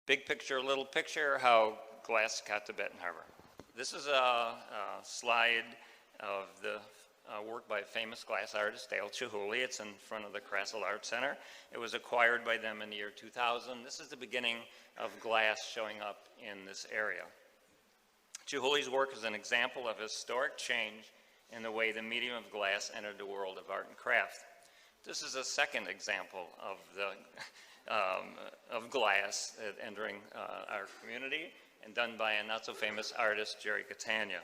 Big picture, little picture, how glass got to Benton Harbor. This is a slide of the work by a famous glass artist, Dale Chihuly. It's in front of the Crassell Art Center. It was acquired by them in the year 2000. This is the beginning of glass showing up in this area. Chihuly's work is an example of historic change in the way the medium of glass entered the world of art and craft. This is a second example of the of glass entering our community, and done by a not so famous artist, Jerry Catania.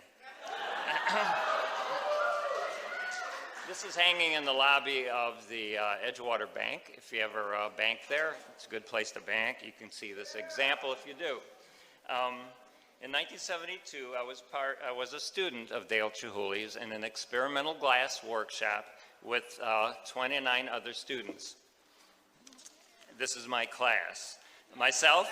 This is hanging in the lobby of the Edgewater Bank. If you ever bank there, it's a good place to bank. You can see this example if you do. In 1972, I was a student of Dale Chihuly's in an experimental glass workshop with 29 other students. This is my class. Myself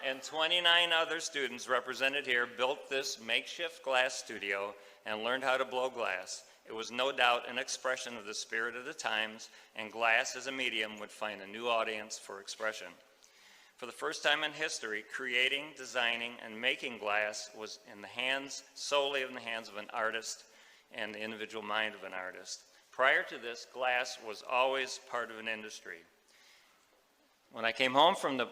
and 29 other students represented here built this makeshift glass studio and learned how to blow glass. It was no doubt an expression of the spirit of the times, and glass as a medium would find a new audience for expression. For the first time in history, creating, designing, and making glass was solely in the hands of an artist and the individual mind of an artist. Prior to this, glass was always part of an industry. When I came home from the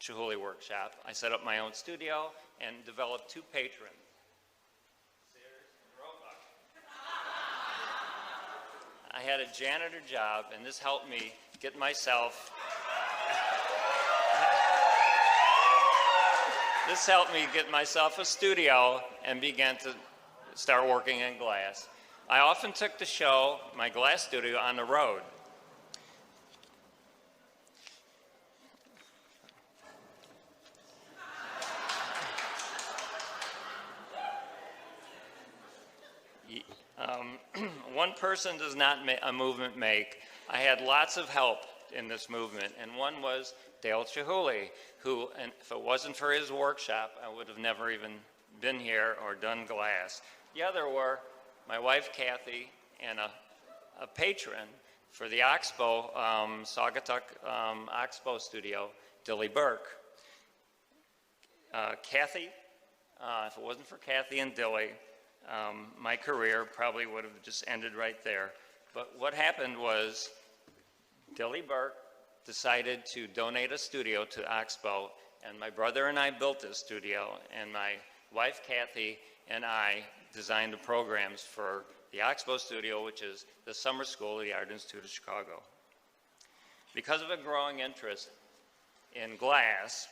Chihuly workshop, I set up my own studio and developed two patrons. I had a janitor job, and this helped me get myself a studio and began to start working in glass. I often took the show, my glass studio, on the road. One person does not a movement make. I had lots of help in this movement, and one was Dale Chihuly, who, and if it wasn't for his workshop, I would have never even been here or done glass. The other were my wife, Kathy, and a patron for the Oxbow, Saugatuck Oxbow studio, Dilly Burke. Kathy, if it wasn't for Kathy and Dilly, my career probably would have just ended right there. But what happened was Dilly Burke decided to donate a studio to Oxbow, and my brother and I built this studio, and my wife Kathy and I designed the programs for the Oxbow studio, which is the summer school of the Art Institute of Chicago. Because of a growing interest in glass,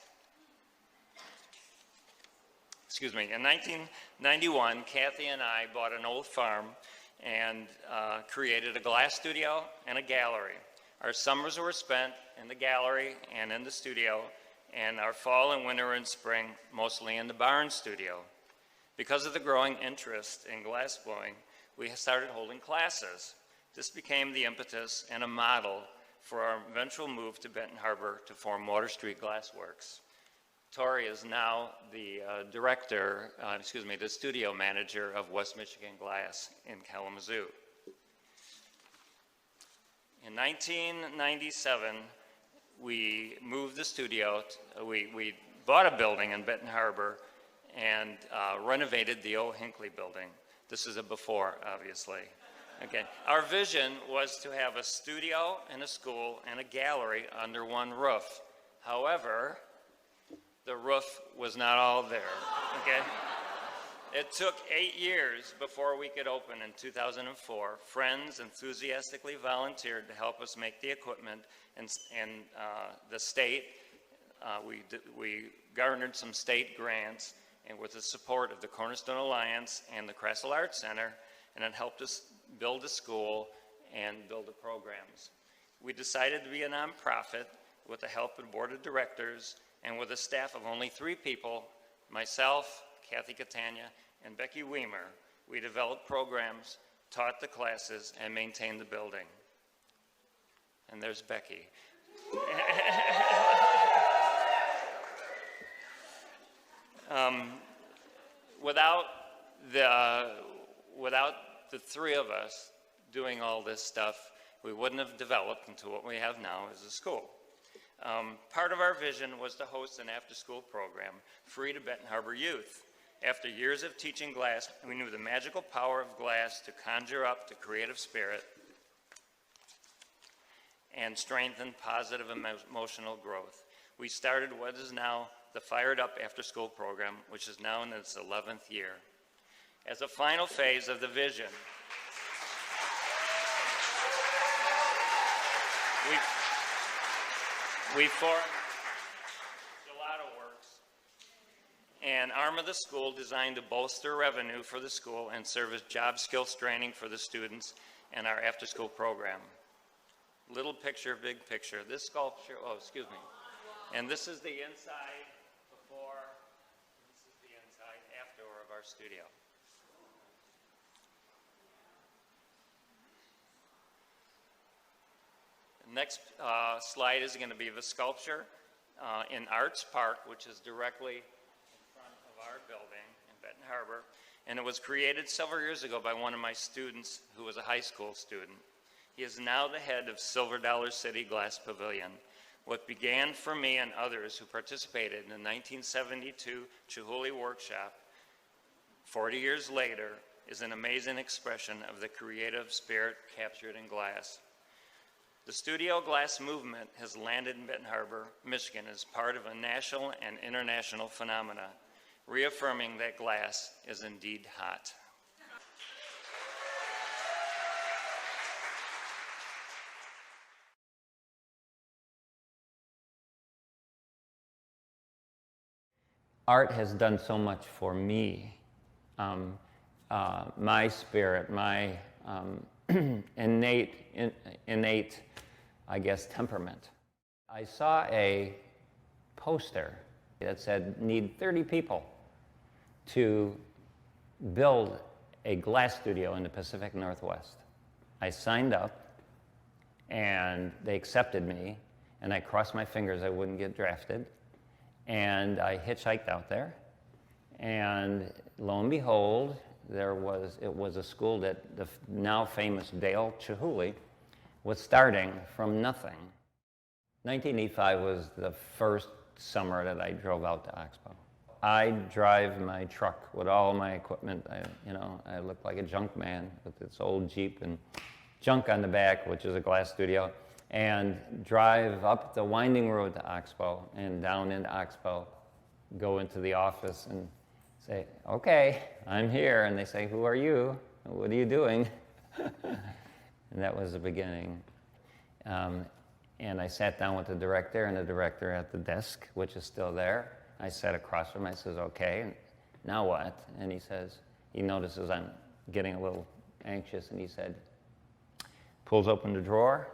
in 1991, Kathy and I bought an old farm and created a glass studio and a gallery. Our summers were spent in the gallery and in the studio, and our fall and winter and spring mostly in the barn studio. Because of the growing interest in glass blowing, we started holding classes. This became the impetus and a model for our eventual move to Benton Harbor to form Water Street Glass Works. Tori is now the the studio manager of West Michigan Glass in Kalamazoo. In 1997, we moved the studio, we bought a building in Benton Harbor and renovated the old Hinckley building. This is a before, obviously. Okay. Our vision was to have a studio and a school and a gallery under one roof. However, the roof was not all there, okay? It took 8 years before we could open in 2004. Friends enthusiastically volunteered to help us make the equipment, and the state, we garnered some state grants, and with the support of the Cornerstone Alliance and the Crassell Art Center, and it helped us build a school and build the programs. We decided to be a nonprofit with the help of the board of directors and with a staff of only 3 people, myself, Kathy Catania, and Becky Weimer. We developed programs, taught the classes, and maintained the building. And there's Becky. Without the 3 of us doing all this stuff, we wouldn't have developed into what we have now as a school. Part of our vision was to host an after-school program free to Benton Harbor youth. After years of teaching glass, we knew the magical power of glass to conjure up the creative spirit and strengthen positive emotional growth. We started what is now the Fired Up After-School program, which is now in its 11th year. As a final phase of the vision, we formed Gelato Works, an arm of the school designed to bolster revenue for the school and serve as job skills training for the students and our after-school program. Little picture, big picture. This sculpture, oh, excuse me. And this is the inside before, this is the inside after of our studio. The next slide is going to be the sculpture in Arts Park, which is directly in front of our building in Benton Harbor. And it was created several years ago by one of my students who was a high school student. He is now the head of Silver Dollar City Glass Pavilion. What began for me and others who participated in the 1972 Chihuly workshop 40 years later is an amazing expression of the creative spirit captured in glass. The studio glass movement has landed in Benton Harbor, Michigan as part of a national and international phenomena, reaffirming that glass is indeed hot. Art has done so much for me. My spirit, my innate, I guess, temperament. I saw a poster that said, need 30 people to build a glass studio in the Pacific Northwest. I signed up, and they accepted me, and I crossed my fingers I wouldn't get drafted. And I hitchhiked out there, and lo and behold, it was a school that the now famous Dale Chihuly was starting from nothing. 1985 was the first summer that I drove out to Oxbow. I drive my truck with all my equipment. I look like a junk man with this old Jeep and junk on the back, which is a glass studio, and drive up the winding road to Oxbow and down into Oxbow, go into the office and say, okay, I'm here. And they say, who are you? What are you doing? And that was the beginning. And I sat down with the director and the director at the desk, which is still there. I sat across from him. I says, okay, now what? And he notices I'm getting a little anxious, and he said, pulls open the drawer,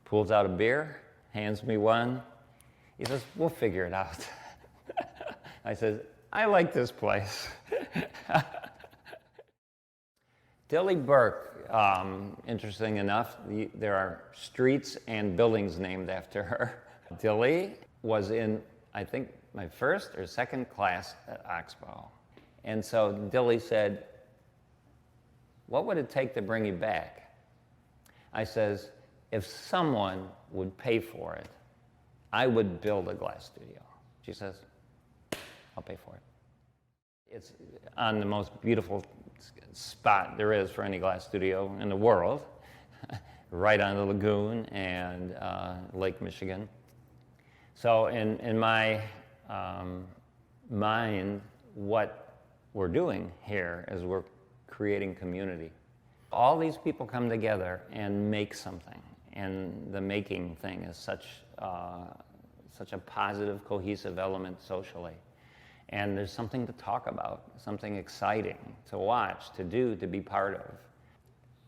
pulls out a beer, hands me one. He says, we'll figure it out. I says, I like this place. Dilly Burke, interesting enough, there are streets and buildings named after her. Dilly was in, I think, my first or second class at Oxbow. And so Dilly said, what would it take to bring you back? I says, if someone would pay for it, I would build a glass studio. She says, I'll pay for it. It's on the most beautiful spot there is for any glass studio in the world, right on the lagoon and Lake Michigan. So in my mind, what we're doing here is we're creating community. All these people come together and make something, and the making thing is such a positive, cohesive element socially. And there's something to talk about, something exciting to watch, to do, to be part of.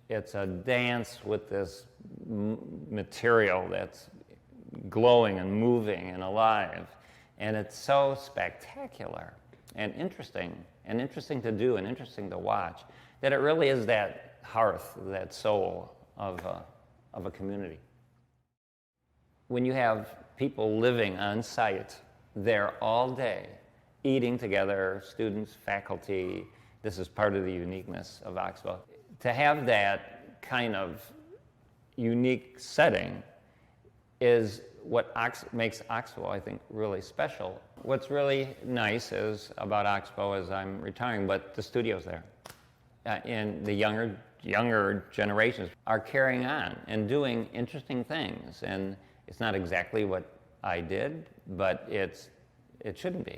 It's a dance with this material that's glowing and moving and alive. And it's so spectacular and interesting to do and interesting to watch, that it really is that hearth, that soul of a community. When you have people living on site there all day, eating together, students, faculty, this is part of the uniqueness of Oxbow. To have that kind of unique setting is makes Oxbow, I think, really special. What's really nice is about Oxbow is I'm retiring, but the studio's there. And the younger generations are carrying on and doing interesting things. And it's not exactly what I did, but it shouldn't be.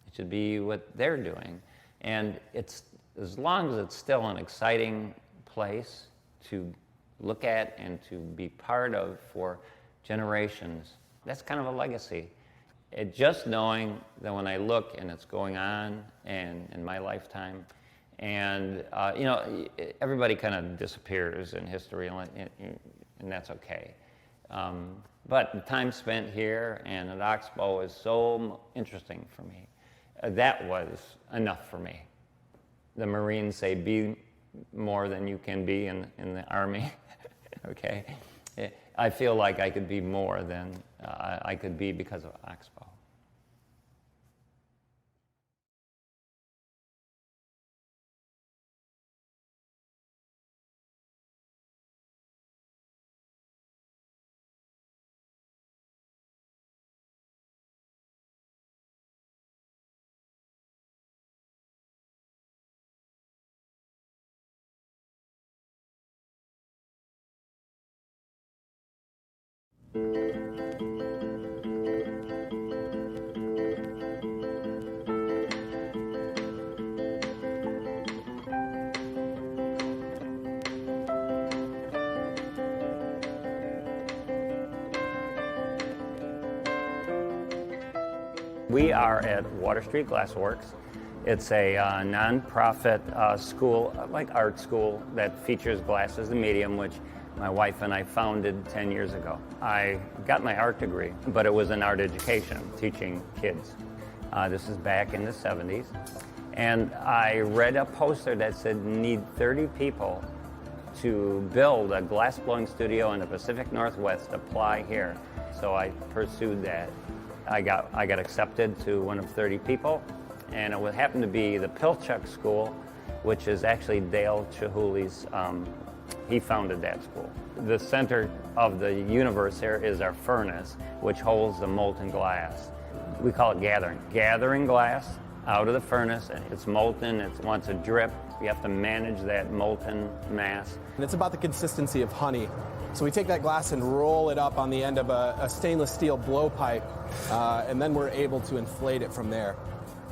It should be what they're doing. And it's, as long as it's still an exciting place to look at and to be part of for generations, that's kind of a legacy. Just knowing that when I look and it's going on and in my lifetime, and you know, everybody kind of disappears in history, and that's okay. But the time spent here and at Oxbow is so interesting for me. That was enough for me. The Marines say, be more than you can be in the Army, okay? I feel like I could be more than I could be because of Oxbow. We are at Water Street Glassworks. It's a nonprofit school, like art school, that features glass as the medium, which my wife and I founded 10 years ago. I got my art degree, but it was in art education, teaching kids. This is back in the 70s. And I read a poster that said, need 30 people to build a glass-blowing studio in the Pacific Northwest. Apply here. So I pursued that. I got accepted to one of 30 people, and it would happen to be the Pilchuck School, which is actually Dale Chihuly's, he founded that school. The center of the universe here is our furnace, which holds the molten glass. We call it gathering. Gathering glass out of the furnace, and it's molten, it wants a drip. You have to manage that molten mass. And it's about the consistency of honey. So we take that glass and roll it up on the end of a stainless steel blowpipe, and then we're able to inflate it from there.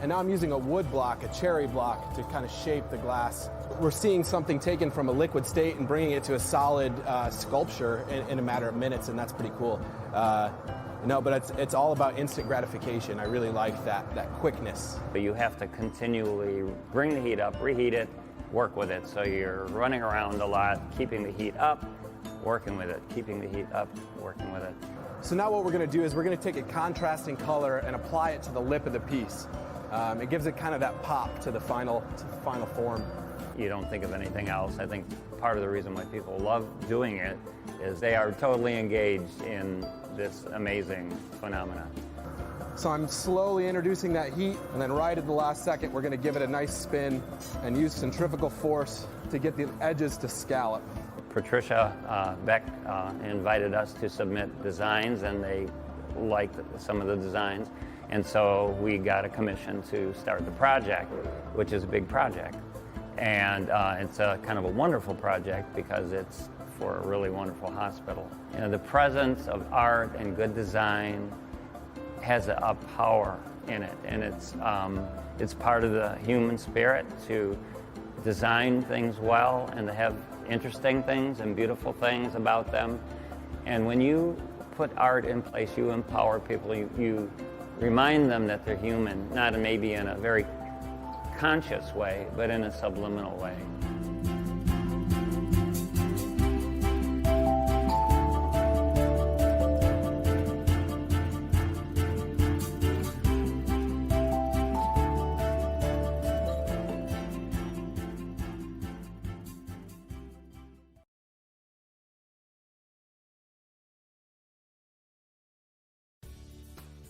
And now I'm using a wood block, a cherry block, to kind of shape the glass. We're seeing something taken from a liquid state and bringing it to a solid sculpture in a matter of minutes, and that's pretty cool. No, but it's all about instant gratification. I really like that quickness. But you have to continually bring the heat up, reheat it, work with it. So you're running around a lot, keeping the heat up, working with it, keeping the heat up, working with it. So now what we're going to do is we're going to take a contrasting color and apply it to the lip of the piece. It gives it kind of that pop to the final form. You don't think of anything else. I think part of the reason why people love doing it is they are totally engaged in this amazing phenomenon. So I'm slowly introducing that heat, and then right at the last second, we're going to give it a nice spin and use centrifugal force to get the edges to scallop. Patricia Beck invited us to submit designs, and they liked some of the designs. And so we got a commission to start the project, which is a big project. And it's a kind of a wonderful project because it's for a really wonderful hospital. You know, the presence of art and good design has a power in it, and it's part of the human spirit to design things well and to have interesting things and beautiful things about them. And when you put art in place, you empower people, you remind them that they're human, not maybe in a very conscious way, but in a subliminal way.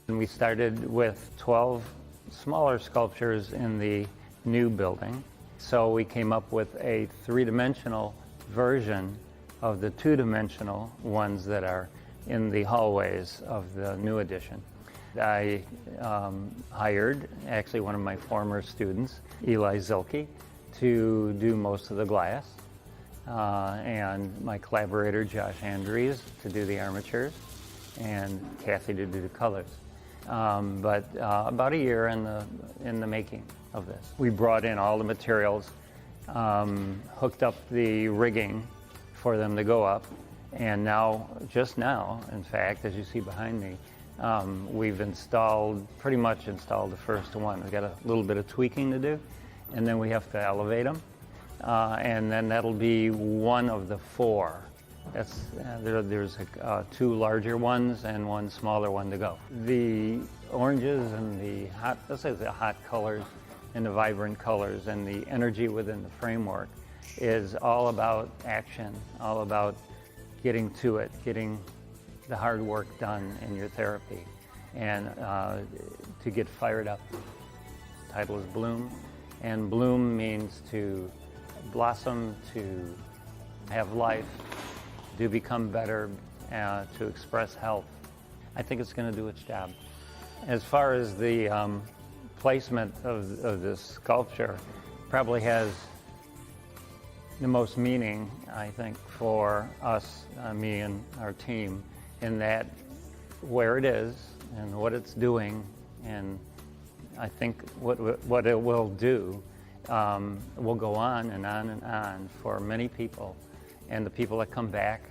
And we started with 12 smaller sculptures in the new building. So we came up with a three-dimensional version of the two-dimensional ones that are in the hallways of the new addition. I hired actually one of my former students, Eli Zilke, to do most of the glass, and my collaborator, Josh Andrews, to do the armatures, and Kathy to do the colors. But about a year in the making of this. We brought in all the materials, hooked up the rigging for them to go up, and now, just now, in fact, as you see behind me, we've pretty much installed the first one. We've got a little bit of tweaking to do, and then we have to elevate them, and then that'll be one of the 4. There's 2 larger ones and 1 smaller one to go. The oranges and the hot colors and the vibrant colors and the energy within the framework is all about action, all about getting to it, getting the hard work done in your therapy, and to get fired up. The title is Bloom, and bloom means to blossom, to have life, to become better, to express health. I think it's going to do its job. As far as the placement of this sculpture, probably has the most meaning, I think, for us, me and our team, in that where it is and what it's doing, and I think what it will do will go on and on and on for many people. And the people that come back,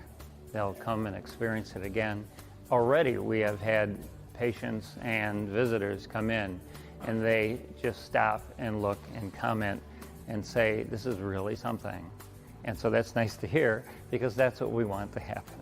they'll come and experience it again. Already we have had patients and visitors come in, and they just stop and look and comment and say, this is really something. And so that's nice to hear, because that's what we want to happen.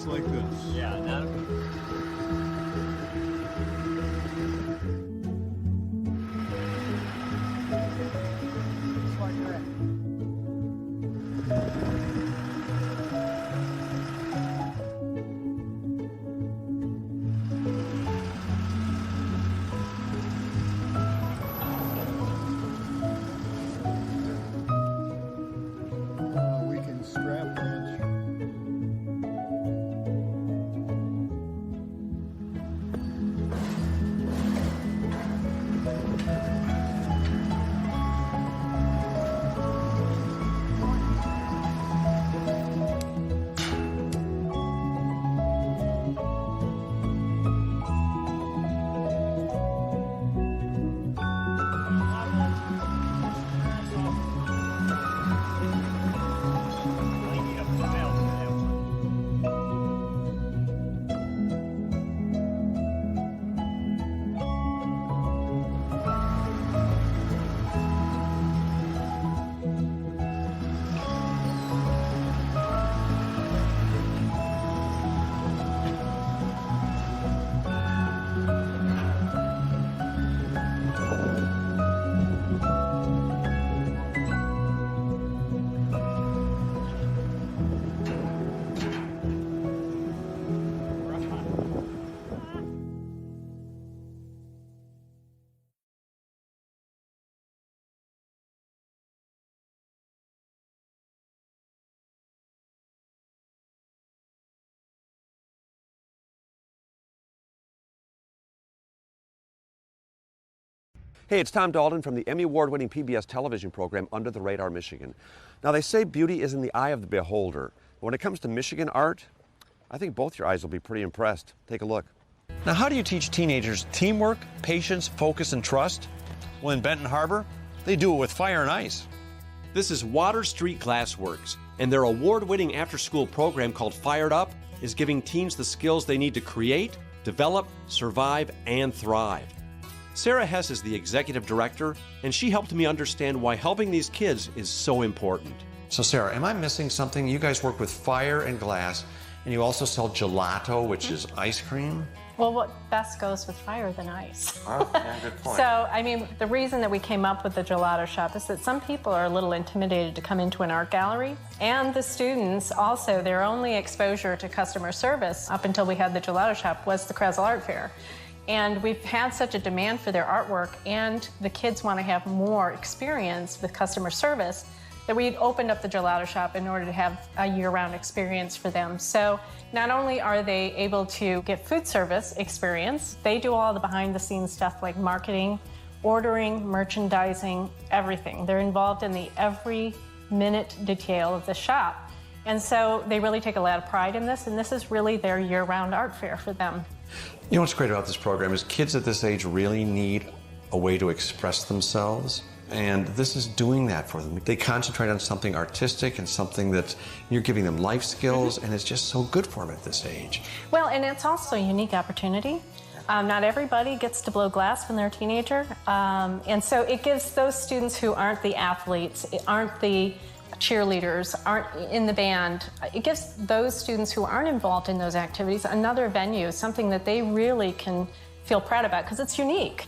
Like this. Yeah, not Hey, it's Tom Dalton from the Emmy Award-winning PBS television program Under the Radar Michigan. Now, they say beauty is in the eye of the beholder. When it comes to Michigan art, I think both your eyes will be pretty impressed. Take a look. Now, how do you teach teenagers teamwork, patience, focus, and trust? Well, in Benton Harbor, they do it with fire and ice. This is Water Street Glassworks, and their award-winning after-school program called Fired Up is giving teens the skills they need to create, develop, survive, and thrive. Sarah Hess is the executive director, and she helped me understand why helping these kids is so important. So, Sarah, am I missing something? You guys work with fire and glass, and you also sell gelato, which is ice cream? Well, what best goes with fire than ice? Oh, yeah, good point. So, I mean, the reason that we came up with the gelato shop is that some people are a little intimidated to come into an art gallery. And the students also, their only exposure to customer service up until we had the gelato shop was the Krasl Art Fair. And we've had such a demand for their artwork, and the kids want to have more experience with customer service, that we opened up the gelato shop in order to have a year-round experience for them. So not only are they able to get food service experience, they do all the behind-the-scenes stuff like marketing, ordering, merchandising, everything. They're involved in the every minute detail of the shop. And so they really take a lot of pride in this, and this is really their year-round art fair for them. You know what's great about this program is kids at this age really need a way to express themselves, and this is doing that for them. They concentrate on something artistic and something that you're giving them life skills, and it's just so good for them at this age. Well, and it's also a unique opportunity. Not everybody gets to blow glass when they're a teenager, and so it gives those students who aren't the athletes, aren't the cheerleaders, aren't in the band, it gives those students who aren't involved in those activities another venue, something that they really can feel proud about because it's unique.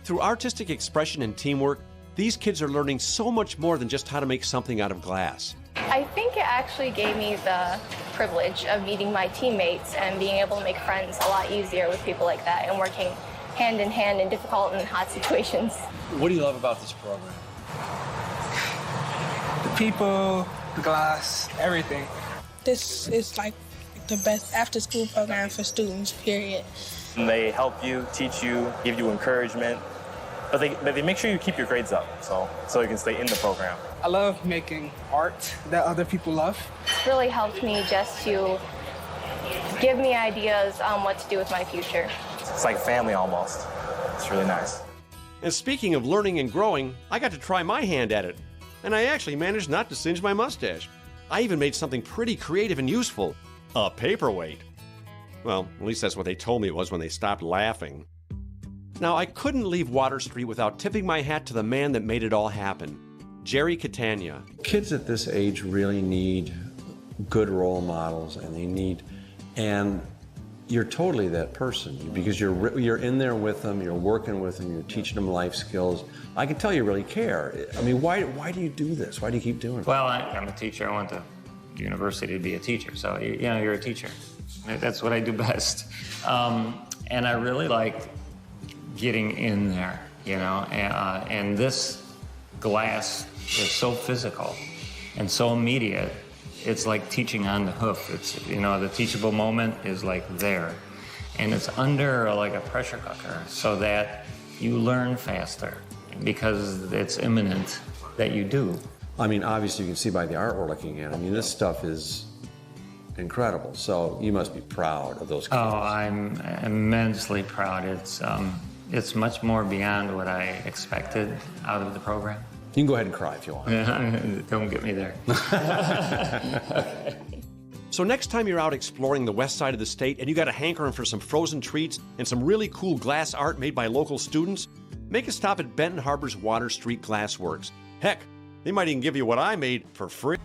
Through artistic expression and teamwork, these kids are learning so much more than just how to make something out of glass. I think it actually gave me the privilege of meeting my teammates and being able to make friends a lot easier with people like that and working hand in hand in difficult and hot situations. What do you love about this program? The people, the glass, everything. This is like the best after-school program for students, period. And they help you, teach you, give you encouragement, but they make sure you keep your grades up so you can stay in the program. I love making art that other people love. It's really helped me just to give me ideas on what to do with my future. It's like family almost. It's really nice. And speaking of learning and growing, I got to try my hand at it. And I actually managed not to singe my mustache. I even made something pretty creative and useful. A paperweight. Well, at least that's what they told me it was when they stopped laughing. Now, I couldn't leave Water Street without tipping my hat to the man that made it all happen, Jerry Catania. Kids at this age really need good role models, and you're totally that person because you're in there with them, you're working with them, you're teaching them life skills. I can tell you really care. I mean, why do you do this? Why do you keep doing it? Well, I'm a teacher. I went to university to be a teacher. So, you're a teacher. That's what I do best. And I really liked getting in there, and this glass is so physical and so immediate. It's like teaching on the hoof. It's, the teachable moment is like there. And it's under like a pressure cooker so that you learn faster because it's imminent that you do. I mean, obviously you can see by the art we're looking at. I mean, this stuff is incredible. So you must be proud of those kids. Oh, I'm immensely proud. It's much more beyond what I expected out of the program. You can go ahead and cry if you want. Don't get me there. So next time you're out exploring the west side of the state and you got a hankering for some frozen treats and some really cool glass art made by local students, make a stop at Benton Harbor's Water Street Glassworks. Heck, they might even give you what I made for free.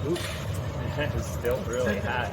Oop, it's still really hot.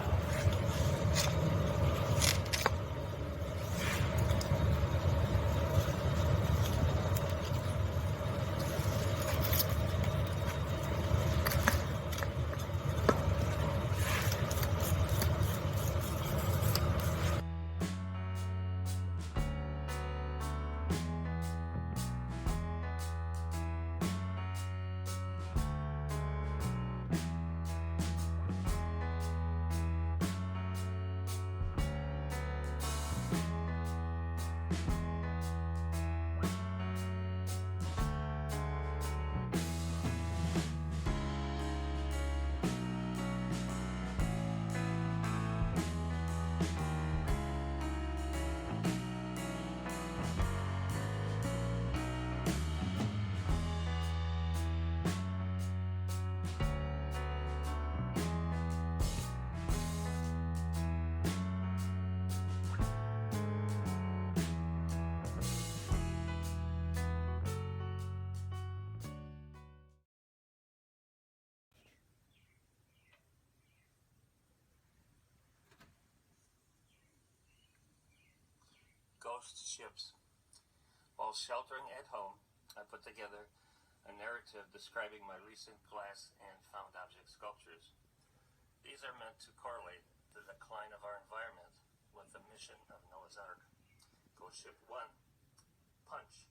Ghost ships. While sheltering at home, I put together a narrative describing my recent glass and found object sculptures. These are meant to correlate the decline of our environment with the mission of Noah's Ark. Ghost Ship 1, Punch.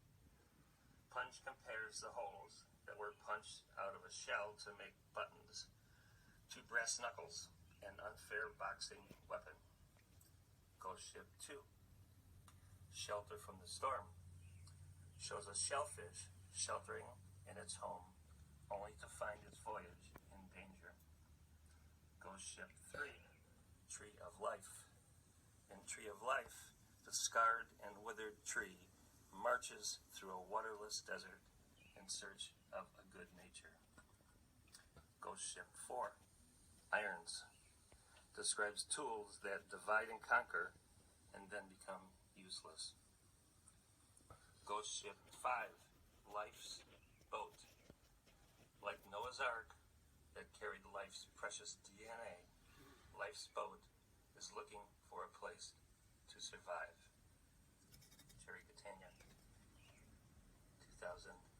Punch compares the holes that were punched out of a shell to make buttons to brass knuckles, an unfair boxing weapon. Ghost Ship 2, Shelter from the Storm, shows a shellfish sheltering in its home, only to find its voyage in danger. Ghost Ship 3, Tree of Life. In Tree of Life, the scarred and withered tree marches through a waterless desert in search of a good nature. Ghost Ship 4, Irons, describes tools that divide and conquer and then become useless. Ghost Ship 5, Life's Boat. Like Noah's Ark that carried life's precious DNA, Life's Boat is looking for a place to survive. Jerry Catania, 2000.